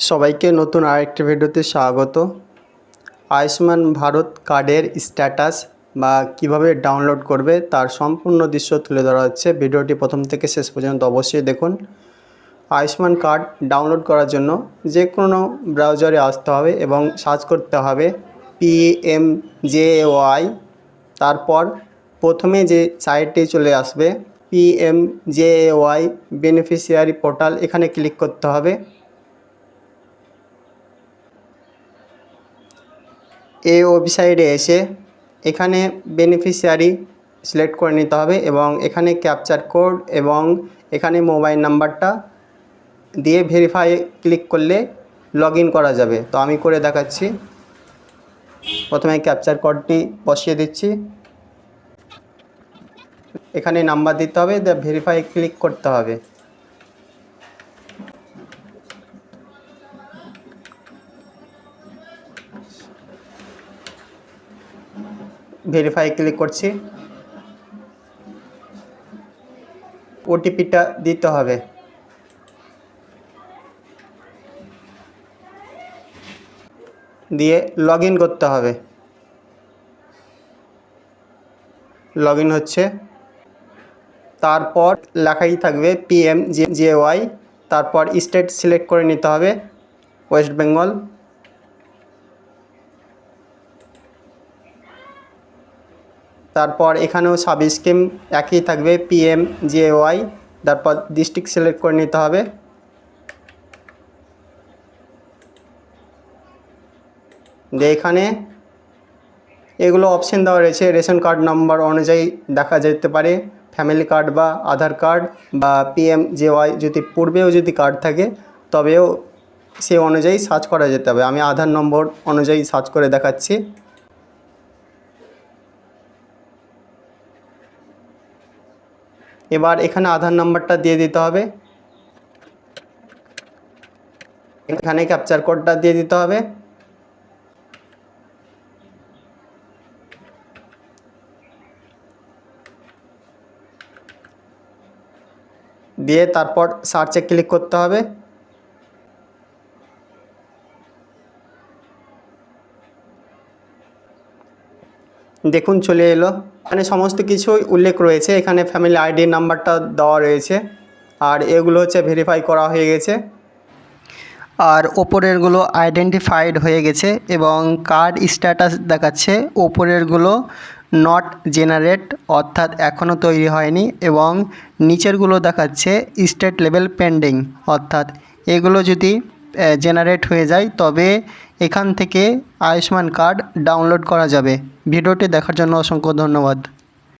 সবাইকে নতুন আরেকটি ভিডিওতে স্বাগত। আয়ুষ্মান ভারত কার্ডের স্ট্যাটাস বা কিভাবে ডাউনলোড করবে তার সম্পূর্ণ দৃশ্য তুলে ধরা হচ্ছে। ভিডিওটি প্রথম থেকে শেষ পর্যন্ত অবশ্যই দেখুন। আয়ুষ্মান কার্ড ডাউনলোড করার জন্য যে কোনো ব্রাউজারে আসতে হবে এবং সার্চ করতে হবে PMJAY। তারপর প্রথমে যে সাইটটি চলে আসবে PMJAY বেনিফিশিয়ারি পোর্টাল, এখানে ক্লিক করতে হবে। এই ওয়েবসাইটে এসে এখানে বেনিফিশিয়ারি সিলেক্ট করে নিতে হবে এবং এখানে ক্যাপচার কোড এবং এখানে মোবাইল নাম্বারটা দিয়ে ভেরিফাই ক্লিক করলে লগ ইন করা যাবে। তো আমি করে দেখাচ্ছি। প্রথমে ক্যাপচার কোডটি বসিয়ে দিচ্ছি, এখানে নাম্বার দিতে হবে, দিয়ে ভেরিফাই ক্লিক করতে হবে। ভেরিফাই ক্লিক করছি, ওটিপিটা দিতে হবে। দিয়ে লগ ইন করতে হবে। লগ ইন হচ্ছে, তারপর লেখাই থাকবে PMJAY, তারপর স্টেট সিলেক্ট করে নিতে হবে ওয়েস্ট বেঙ্গল। তারপর এখানেও সাব স্কিম একই থাকবে PMJAY, তারপর ডিস্ট্রিক্ট সিলেক্ট করে নিতে হবে। দিয়ে এখানে এগুলো অপশন দেওয়া রয়েছে, রেশন কার্ড নাম্বার অনুযায়ী দেখা যেতে পারে, ফ্যামিলি কার্ড বা আধার কার্ড বা PMJAY যদি পূর্বেও যদি কার্ড থাকে তবেও সে অনুযায়ী সার্চ করা যেতে হবে। আমি আধার নম্বর অনুযায়ী সার্চ করে দেখাচ্ছি। এবার এখানে আধার নাম্বারটা দিয়ে দিতে হবে, এখানে ক্যাপচার কোডটা দিয়ে দিতে হবে। দিয়ে তারপর সার্চে ক্লিক করতে হবে। দেখুন চলে এলো, এখানে সমস্ত কিছুই উল্লেখ রয়েছে, এখানে ফ্যামিলি আইডি নাম্বারটা দেওয়া রয়েছে, আর এগুলো হচ্ছে ভেরিফাই করা হয়ে গেছে, আর ওপরেরগুলো আইডেন্টিফাইড হয়ে গেছে এবং কার্ড স্ট্যাটাস দেখাচ্ছে। ওপরেরগুলো নট জেনারেট অর্থাৎ এখনও তৈরি হয়নি, এবং নিচেরগুলো দেখাচ্ছে স্টেট লেভেল পেন্ডিং অর্থাৎ এগুলো যদি জেনারেট হয়ে যায় তবে এখান থেকে আয়ুষ্মান কার্ড ডাউনলোড করা যাবে। ভিডিওটি দেখার জন্য অসংখ্য ধন্যবাদ।